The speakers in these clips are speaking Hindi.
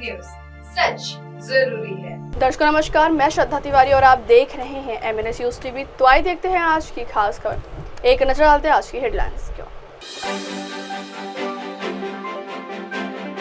न्यूज, सच जरूरी है। दर्शकों नमस्कार, मैं श्रद्धा तिवारी और आप देख रहे हैं MNS न्यूज टीवी। तो आइए देखते हैं आज की खास खबर। एक नजर डालते हैं आज की हेडलाइंस को।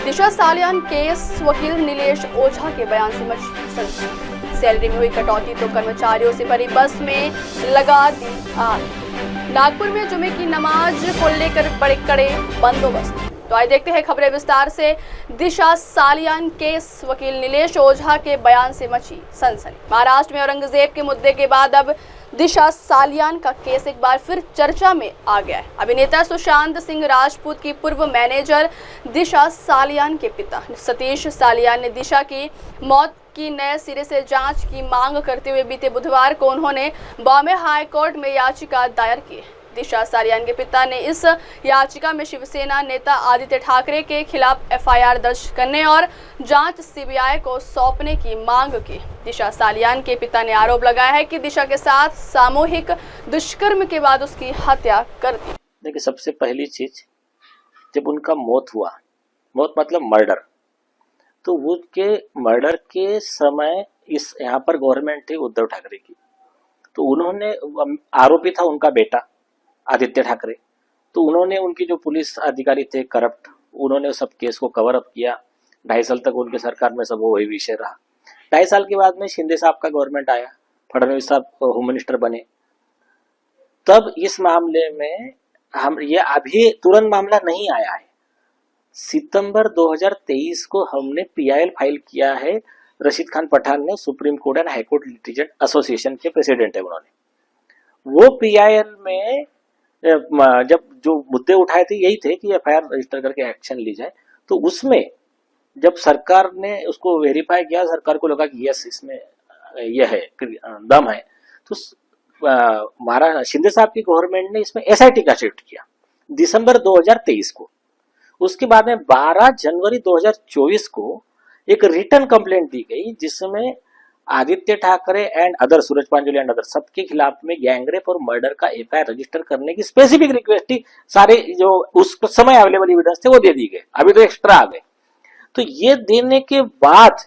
दिशा सालियान केस, वकील नीलेश ओझा के बयान से मची सनसनी। सैलरी में हुई कटौती तो कर्मचारियों से भरी बस में लगा दी आग। नागपुर में जुमे की नमाज को लेकर बड़े कड़े बंदोबस्त। तो आइए देखते हैं खबरें विस्तार से। दिशा सालियान केस, वकील नीलेश ओझा के बयान से मची सनसनी। महाराष्ट्र में औरंगजेब के मुद्दे के बाद अब दिशा सालियान का केस एक बार फिर चर्चा में आ गया है। अभिनेता सुशांत सिंह राजपूत की पूर्व मैनेजर दिशा सालियान के पिता सतीश सालियान ने दिशा की मौत की नए सिरे से जांच की मांग करते हुए बीते बुधवार को उन्होंने बॉम्बे हाई कोर्ट में याचिका दायर की है। दिशा सालियान के पिता ने इस याचिका में शिवसेना नेता आदित्य ठाकरे के खिलाफ FIR दर्ज करने और जांच CBI को सौंपने की मांग की। दिशा सालियान के पिता ने आरोप लगाया है कि दिशा के साथ सामूहिक दुष्कर्म के बाद उसकी हत्या कर दी। देखिए, सबसे पहली चीज, जब उनका मौत हुआ, मौत मतलब मर्डर, तो उनके मर्डर के समय इस यहाँ पर गवर्नमेंट थी उद्धव ठाकरे की, तो उन्होंने, आरोपी था उनका बेटा आदित्य ठाकरे, तो उन्होंने, उनकी जो पुलिस अधिकारी थे करप्ट, उन्होंने सब केस को कवर अप किया। 2.5 साल तक उनके सरकार में सब वही विषय रहा। 2.5 साल के बाद में शिंदे साहब का गवर्नमेंट आया, फडणवीस साहब होम मिनिस्टर बने, तब इस मामले में हम ये अभी तुरंत मामला नहीं आया है। सितंबर 2023 को हमने PIL फाइल किया है। रशीद खान पठान ने, supreme Court and High Court Litigant Association के प्रेसिडेंट है उन्होंने, वो PIL में जब जो मुद्दे उठाए थे यही थे कि FIR रजिस्टर करके एक्शन ली जाए। तो उसमें जब सरकार ने उसको वेरीफाई किया, सरकार को लगा कि यस, इसमें यह है, दम है, तो महाराज शिंदे साहब की गवर्नमेंट ने इसमें SIT का शिफ्ट किया दिसंबर 2023 को। उसके बाद में 12 जनवरी 2024 को एक रिटर्न कंप्लेंट दी गई, जिसमें Aditya Thackeray and other, Suraj Pancholi and other, सबके खिलाफ में गैंगरेप और मर्डर का FIR रजिस्टर करने की स्पेसिफिक रिक्वेस्ट थी। सारे जो उस समय अवेलेबल एविडेंस थे वो दे दी गए, अभी तो एक्स्ट्रा आ गए। तो ये देने के बाद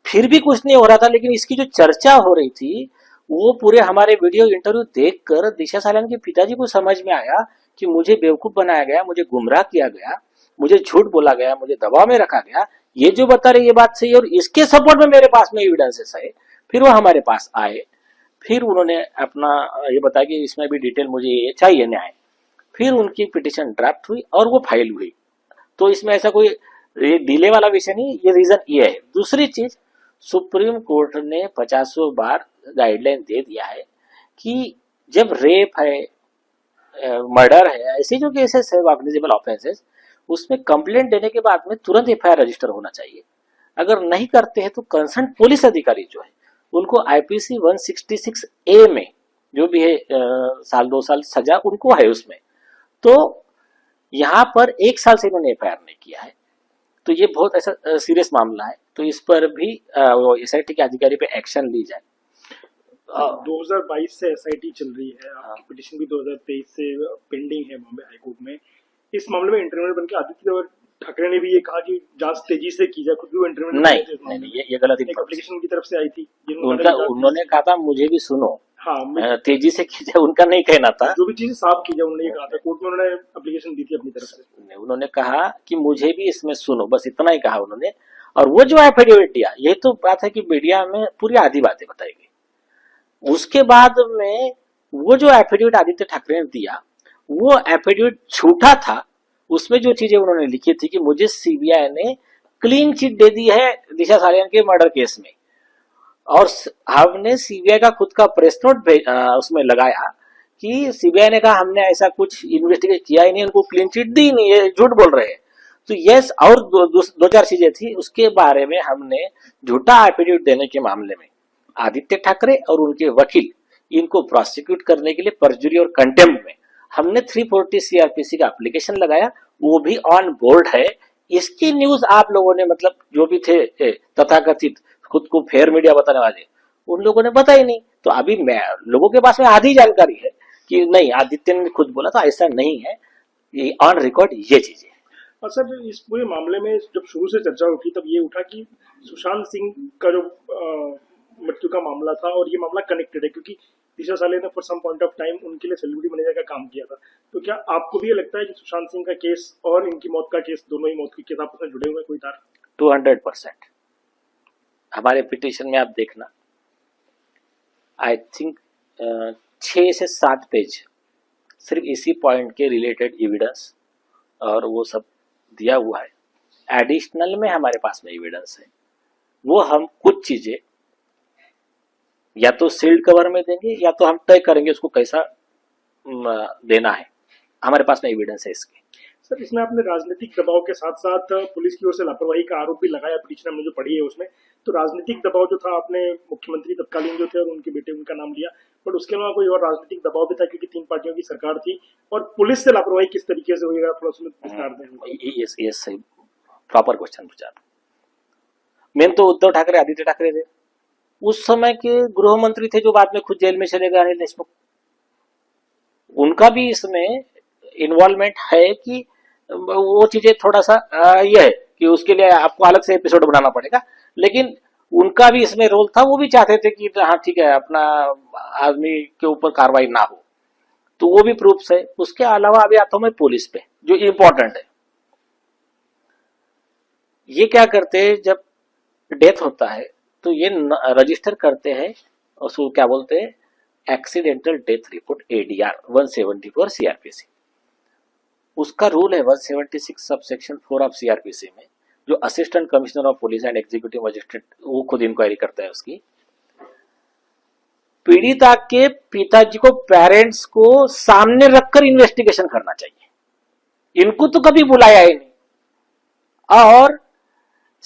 फिर भी कुछ नहीं हो रहा था, लेकिन इसकी जो चर्चा हो रही थी वो पूरे हमारे वीडियो इंटरव्यू देखकर दिशा सालियान के पिताजी को समझ में आया कि मुझे बेवकूफ बनाया गया, मुझे गुमराह किया गया, मुझे झूठ बोला गया, मुझे दबाव में रखा गया। ये जो बता रहे ये बात सही है और इसके सपोर्ट में मेरे पास में एविडेंसेस है। फिर वो हमारे पास आए, फिर उन्होंने अपना ये बताया कि इसमें भी डिटेल मुझे ये चाहिए न्याय। फिर उनकी पिटिशन ड्राफ्ट हुई और वो फाइल हुई। तो इसमें ऐसा कोई डिले वाला विषय नहीं, ये रीजन ये है। दूसरी चीज, सुप्रीम कोर्ट ने 50 बार गाइडलाइन दे दिया है कि जब रेप है, मर्डर है, ऐसे जो केसेस है कॉग्निजेबल ऑफेंसेस, उसमें कंप्लेंट देने के बाद में तुरंत FIR रजिस्टर होना चाहिए। अगर नहीं करते हैं तो कंसर्न पुलिस अधिकारी जो है उनको IPC 166A में जो भी है साल 2 साल सजा उनको है उसमें। तो यहाँ पर 1 साल से इन्होंने FIR नहीं किया है, तो ये बहुत ऐसा सीरियस मामला है। तो इस पर भी SIT के अधिकारी पे एक्शन ली जाए। 2022 से SIT चल रही है, आपकी पिटिशन भी 2023 से पेंडिंग है बॉम्बे हाई कोर्ट में। इस मामले में इंटरव्यूअर बनकर आदित्य ठाकरे ने भी ये कहा कि जांच तेजी से की जाए, खुद भी वो इंटरव्यू नहीं, ये गलत एप्लीकेशन की तरफ से आई थी। उन्होंने कहा था मुझे भी सुनो, हाँ, तेजी से की जाए, उनका नहीं कहना था। जो भी चीजें साफ की जाए उन्होंने कहा था, कोर्ट में उन्होंने एप्लीकेशन दी थी अपनी तरफ से। उन्होंने कहा कि मुझे भी इसमें सुनो, बस इतना ही कहा उन्होंने। और वो जो एफिडेविट दिया, ये तो बात है कि मीडिया में पूरी आधी बातें बताई गई। उसके बाद में वो जो एफिडेविट आदित्य ठाकरे ने दिया, वो एफिडेविट झूठा था। उसमें जो चीजें उन्होंने लिखी थी कि मुझे CBI ने क्लीन चिट दे दी है दिशा सालियान के मर्डर केस में, और हमने CBI का खुद का प्रेस नोट उसमें लगाया कि CBI ने कहा हमने ऐसा कुछ इन्वेस्टिगेट किया ही नहीं, उनको क्लीन चिट दी नहीं, ये झूठ बोल रहे हैं। तो यस, और दो चार चीजें थी उसके बारे में हमने झूठा एफिडेविट देने के मामले में आदित्य ठाकरे और उनके वकील, इनको प्रोसिक्यूट करने के लिए परजुरी और कंटेम्प्ट में हमने 340 CRPC का एप्लीकेशन लगाया, वो भी ऑन बोर्ड है। इसकी न्यूज आप लोगों ने, मतलब जो भी थे तथाकथित खुद को फेयर मीडिया बताने वाले, उन लोगों ने बताया नहीं। तो अभी मैं लोगों के पास में आधी जानकारी है कि नहीं, आदित्य ने खुद बोला था, ऐसा नहीं है, ये ऑन रिकॉर्ड ये चीजें। और सर इस पूरे मामले में जब शुरू से चर्चा उठी तब ये उठा कि सुशांत सिंह का जो मृत्यु का मामला था और ये मामला कनेक्टेड है, क्योंकि दिशा साले ने for some point of time उनके लिए सेलिब्रिटी मैनेजर का काम किया था। तो क्या आपको भी ये लगता है कि सुशांत सिंह का केस और इनकी मौत का केस, दोनों ही मौत के केस आपस में जुड़े हुए कोई तार? 200%। हमारे पिटीशन में आप देखना, आई थिंक 6 से 7 पेज सिर्फ इसी पॉइंट के रिलेटेड एविडेंस और वो सब दिया हुआ है। एडिशनल में हमारे पास में एविडेंस है, वो हम कुछ चीजें या तो सील्ड कवर में देंगे या तो हम तय करेंगे उसको कैसा देना है। हमारे पास में एविडेंस है इसके। सर इसमें आपने राजनीतिक दबाव के साथ साथ पुलिस की ओर से लापरवाही का आरोप भी लगाया, पिटीशन हमने जो पढ़ी है उसमें। तो राजनीतिक दबाव जो था, आपने मुख्यमंत्री तत्कालीन जो थे और उनके बेटे उनका नाम लिया, बट उसके अलावा कोई और राजनीतिक दबाव भी था क्योंकि 3 पार्टियों की सरकार थी, और पुलिस से लापरवाही किस तरीके से हुई, थोड़ा उसमें विस्तार दें। ये सही प्रॉपर क्वेश्चन पूछा। मेन तो उद्धव ठाकरे, आदित्य ठाकरे थे, उस समय के गृह मंत्री थे जो बाद में खुद जेल में चले गए, अनिल देशमुख। उनका भी इसमें इन्वॉल्वमेंट है कि वो चीजें थोड़ा सा ये है कि उसके लिए आपको अलग से एपिसोड बनाना पड़ेगा, लेकिन उनका भी इसमें रोल था। वो भी चाहते थे कि हाँ ठीक है, अपना आदमी के ऊपर कार्रवाई ना हो, तो वो भी प्रूफ्स है। उसके अलावा अभी आता हूं मैं पुलिस पे, जो इम्पोर्टेंट है। ये क्या करते हैं, जब डेथ होता है तो ये रजिस्टर करते हैं, उसको क्या बोलते हैं, accidental death report, ADR 174 CRPC। उसका रूल है 176 सबसेक्शन 4 ऑफ CRPC में, जो assistant commissioner of police and executive magistrate वो खुद इंक्वायरी करता है उसकी। पीड़िता के पिताजी को, पेरेंट्स को सामने रखकर इन्वेस्टिगेशन करना चाहिए। इनको तो कभी बुलाया ही नहीं और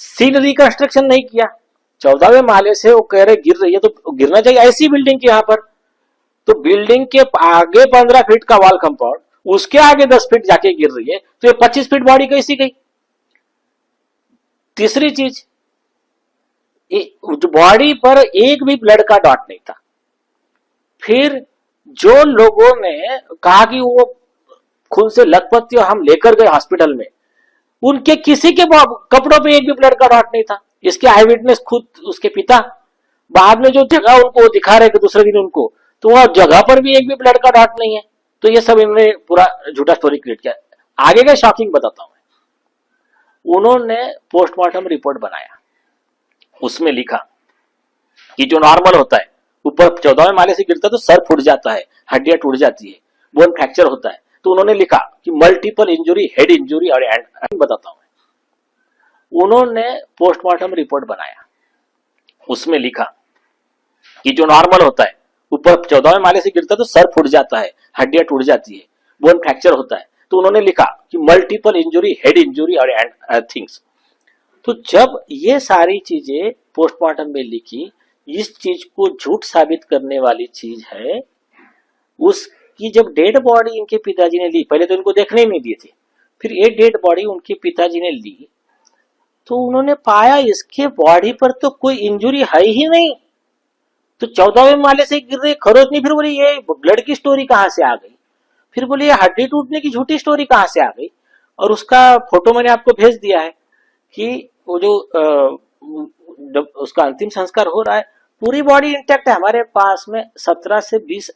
सीन रिकंस्ट्रक्शन नहीं किया। 14वें माले से वो कह रहे गिर रही है, तो गिरना चाहिए ऐसी बिल्डिंग के यहां पर। तो बिल्डिंग के आगे 15 फीट का वॉल कंपाउंड, उसके आगे 10 फीट जाके गिर रही है, तो ये 25 फीट बॉडी कैसी गई? तीसरी चीज, बॉडी पर एक भी ब्लड का डॉट नहीं था। फिर जो लोगों ने कहा कि वो खून से लथपथ थी और हम लेकर गए हॉस्पिटल में, उनके किसी के कपड़ों पे एक भी ब्लड का डॉट नहीं था। इसके आई विटनेस खुद उसके पिता, बाद में जो जगह उनको दिखा रहे थे दूसरे दिन उनको, तो वह जगह पर भी एक भी ब्लड का डॉट नहीं है। तो ये सब इन्होंने पूरा झूठा स्टोरी क्रिएट किया। आगे का शॉकिंग बताता हूं मैं। उन्होंने पोस्टमार्टम रिपोर्ट बनाया, उसमें लिखा कि जो नॉर्मल होता है, ऊपर 14वें माले से गिरता है तो सर फूट जाता है, हड्डियां टूट जाती है, बोन फ्रैक्चर होता है। तो उन्होंने लिखा कि मल्टीपल इंजुरी, हेड इंजुरी और बताता हूं मैं। उन्होंने पोस्टमार्टम रिपोर्ट बनाया, उसमें लिखा कि जो नॉर्मल होता है, ऊपर 14वें माले से गिरता है तो सर फूट जाता है, हड्डियां टूट जाती है, बोन फ्रैक्चर होता है। तो उन्होंने लिखा कि मल्टीपल इंजुरी, हेड इंजुरी और थिंग्स। तो जब ये सारी चीजें पोस्टमार्टम में लिखी, इस चीज को झूठ साबित करने वाली चीज है। उसकी जब डेड बॉडी इनके पिताजी ने ली, पहले तो इनको देखने ही नहीं दिए थे, फिर ये डेड बॉडी उनके पिताजी ने ली, तो उन्होंने पाया इसके बॉडी पर तो कोई इंजुरी है ही नहीं। तो 14वें माले से गिर रही, खरोच नहीं। फिर बोली ये ब्लड की स्टोरी कहां से आ गई? फिर बोली ये हड्डी टूटने की झूठी स्टोरी कहां से आ गई? और उसका फोटो मैंने आपको भेज दिया है कि वो जो उसका अंतिम संस्कार हो रहा है, पूरी बॉडी इंटैक्ट है। हमारे पास में 17 से 20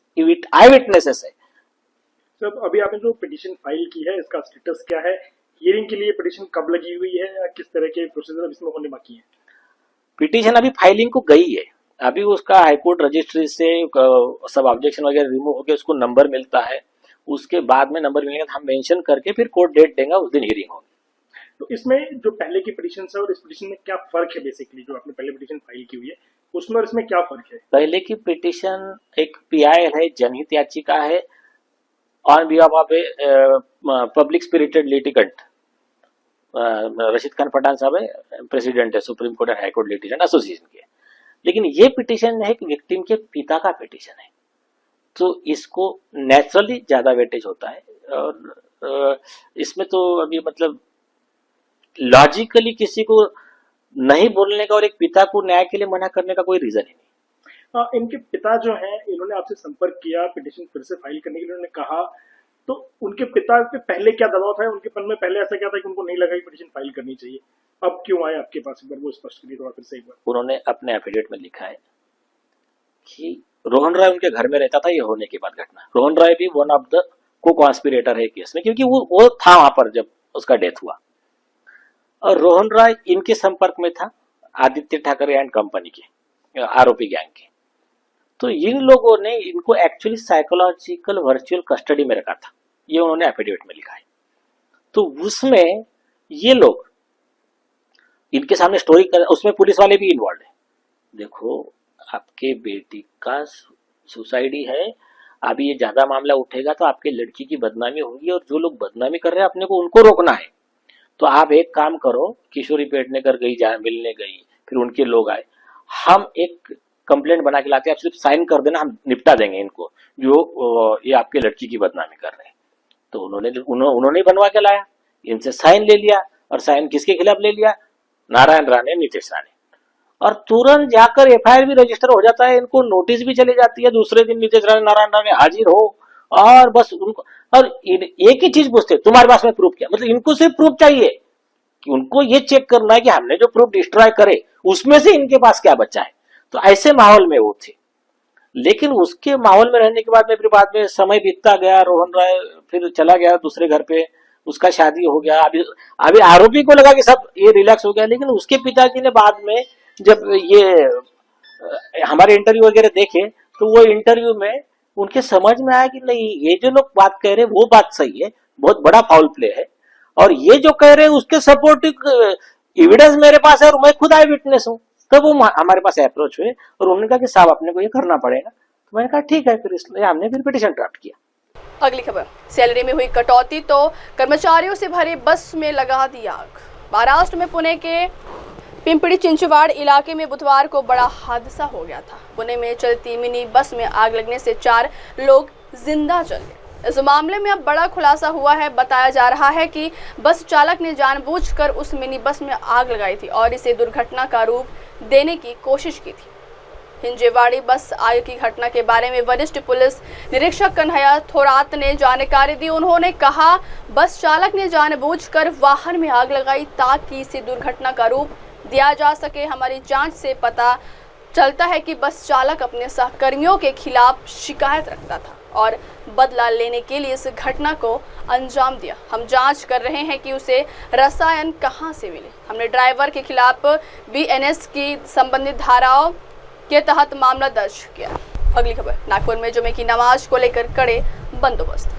आई विटनेसेस है। सर अभी आपने जो पिटीशन फाइल की है, इसका स्टेटस क्या है? हियरिंग के लिए पिटीशन कब लगी हुई है या किस तरह के प्रोसीजर इसमें होने बाकी है? पिटीशन अभी फाइलिंग को गई है, अभी उसका हाईकोर्ट रजिस्ट्री से सब ऑब्जेक्शन वगैरह रिमूव होकर उसको नंबर मिलता है। उसके बाद में नंबर मिलेगा तो हम मेंशन करके फिर कोर्ट डेट देंगे, उस दिन हियरिंग होगी। तो इसमें जो पहले की पिटीशन है और इस पिटीशन में क्या फर्क है? बेसिकली जो आपने पहले पिटीशन फाइल की हुई है उसमें और इसमें क्या फर्क है? पहले की पिटीशन एक PIL है, जनहित याचिका है, on behalf of a public spirited litigant. Rashid Khan Pathan साहब है, प्रेसिडेंट है Supreme Court and High Court Litigant Association के। लेकिन ये पिटीशन है कि विक्टिम के पिता का पिटीशन है, तो इसको नेचुरली ज्यादा वेटेज होता है। और इसमें तो अभी मतलब लॉजिकली किसी को नहीं बोलने का और एक पिता को न्याय के लिए मना करने का कोई रीजन ही नहीं। इनके पिता जो हैं, इन्होंने आपसे संपर्क किया पिटीशन फिर से फाइल करने के लिए। उन्होंने कहा तो उनके पिता पे पहले क्या दबाव था, उनके मन में पहले ऐसा क्या था कि उनको नहीं लगा कि पिटीशन फाइल करनी चाहिए, अब क्यों आए आपके पास, एक बार वो स्पष्ट करिए थोड़ा फिर से एक बार। उन्होंने अपने एफिडेविट में लिखा है कि रोहन रॉय उनके घर में रहता था, ये होने के बाद घटना। रोहन रॉय भी वन ऑफ द को कॉन्स्पिरेटर है केस में, क्योंकि वो था वहां पर जब उसका डेथ हुआ। और रोहन रॉय इनके संपर्क में था आदित्य ठाकरे एंड कंपनी के आरोपी गैंग के। तो इन लोगों ने इनको एक्चुअली साइकोलॉजिकल वर्चुअल कस्टडी में रखा था, ये उन्होंने एफिडेविट में लिखा है। तो उसमें ये लोग इनके सामने स्टोरी कर, उसमें पुलिस वाले भी इन्वॉल्व है। देखो आपके बेटी का सुसाइड ही है, अभी ये ज्यादा मामला उठेगा तो आपके लड़की की बदनामी होगी, और जो लोग बदनामी कर रहे हैं अपने को उनको रोकना है। तो आप एक काम करो, किशोरी पेडनेकर गई, मिलने गई, फिर उनके लोग आए, हम एक कंप्लेंट बना के लाते हैं, आप सिर्फ साइन कर देना, हम निपटा देंगे इनको जो ये आपके लड़की की बदनामी कर रहे हैं। तो उन्होंने बनवा के लाया, इनसे साइन ले लिया, और साइन किसके खिलाफ ले लिया, नारायण राणे, नीतीश राणे, और तुरंत जाकर एफआईआर भी रजिस्टर हो जाता है, इनको नोटिस भी चली जाती है, दूसरे दिन नीतीश राणे, नारायण राणे हाजिर हो, और बस उनको, और एक ही चीज पूछते, तुम्हारे पास में प्रूफ क्या, मतलब इनको सिर्फ प्रूफ चाहिए कि उनको ये चेक करना है कि हमने जो प्रूफ डिस्ट्रॉय करे उसमें से इनके पास क्या बचा है। तो ऐसे माहौल में वो थे। लेकिन उसके माहौल में रहने के बाद में फिर बाद में समय बीतता गया, रोहन राय फिर चला गया दूसरे घर पे, उसका शादी हो गया। अभी आरोपी को लगा कि सब ये रिलैक्स हो गया, लेकिन उसके पिताजी ने बाद में जब ये हमारे इंटरव्यू वगैरह देखे तो वो इंटरव्यू में उनके समझ में आया कि नहीं, ये जो लोग बात कह रहे हैं वो बात सही है, बहुत बड़ा फाउल प्ले है, और ये जो कह रहे हैं उसके सपोर्टिव एविडेंस मेरे पास है और मैं खुद आई विटनेस हूँ। तब वो हमारे पास अप्रोच हुए और उन्होंने कहा कि साहब अपने को ये करना पड़ेगा। तो मैंने कहा ठीक है, फिर इसलिए हमने फिर पिटीशन ड्राफ्ट किया। अगली खबर, सैलरी में हुई कटौती तो कर्मचारियों से भरी बस में लगा दी आग। महाराष्ट्र में पुणे के पिंपरी चिंचवाड़ इलाके में बुधवार को बड़ा हादसा हो गया था। पुणे में चलती मिनी बस में आग लगने से 4 लोग जिंदा जल गए। इस मामले में अब बड़ा खुलासा हुआ है। बताया जा रहा है कि बस चालक ने जानबूझकर उस मिनी बस में आग लगाई थी और इसे दुर्घटना का रूप देने की कोशिश की थी। हिंजेवाड़ी बस आग की घटना के बारे में वरिष्ठ पुलिस निरीक्षक कन्हैया थोरात ने जानकारी दी। उन्होंने कहा, बस चालक ने जानबूझकर वाहन में आग लगाई ताकि इसे दुर्घटना का रूप दिया जा सके। हमारी जांच से पता चलता है कि बस चालक अपने सहकर्मियों के खिलाफ शिकायत रखता था और बदला लेने के लिए इस घटना को अंजाम दिया। हम जांच कर रहे हैं कि उसे रसायन कहां से मिले। हमने ड्राइवर के खिलाफ बीएनएस की संबंधित धाराओं के तहत मामला दर्ज किया। अगली खबर, नागपुर में जुमे की नमाज को लेकर कड़े बंदोबस्त।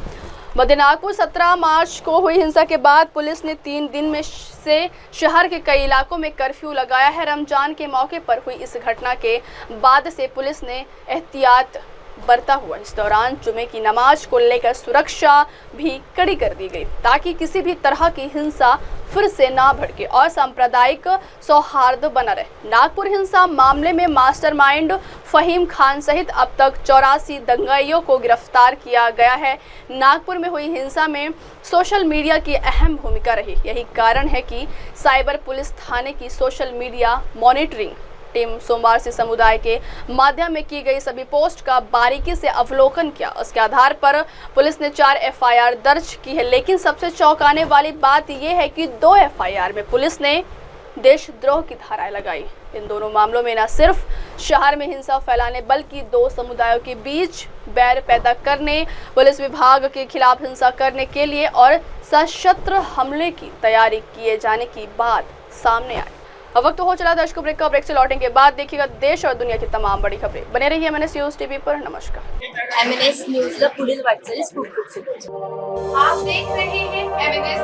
मध्य नागपुर 17 मार्च को हुई हिंसा के बाद पुलिस ने 3 दिन में से शहर के कई इलाकों में कर्फ्यू लगाया है। रमजान के मौके पर हुई इस घटना के बाद से पुलिस ने एहतियात बरता हुआ इस दौरान जुमे की नमाज को लेकर सुरक्षा भी कड़ी कर दी गई ताकि किसी भी तरह की हिंसा फिर से ना भड़के और सांप्रदायिक सौहार्द बना रहे। नागपुर हिंसा मामले में मास्टरमाइंड फहीम खान सहित अब तक 84 दंगाइयों को गिरफ्तार किया गया है। नागपुर में हुई हिंसा में सोशल मीडिया की अहम भूमिका रही। यही कारण है कि साइबर पुलिस थाने की सोशल मीडिया मॉनिटरिंग टीम सोमवार से समुदाय के माध्यम में की गई सभी पोस्ट का बारीकी से अवलोकन किया। उसके आधार पर पुलिस ने 4 एफआईआर दर्ज की है। लेकिन सबसे चौंकाने वाली बात यह है कि 2 एफआईआर में पुलिस ने देशद्रोह की धाराएं लगाई। इन दोनों मामलों में न सिर्फ शहर में हिंसा फैलाने बल्कि 2 समुदायों के बीच बैर पैदा करने, पुलिस विभाग के खिलाफ हिंसा करने के लिए और सशस्त्र हमले की तैयारी किए जाने की बात सामने आई। अब वक्त हो चला दर्शकों ब्रेक का। ब्रेक से लौटेंगे के बाद देखिएगा देश और दुनिया की तमाम बड़ी खबरें। बने रहिए एमएनएस न्यूज टीवी पर। नमस्कार। एमएनएस न्यूज ला पुढील वाटचालीस खूप खूप शुभेच्छा। आप देख रहे हैं एमएनएस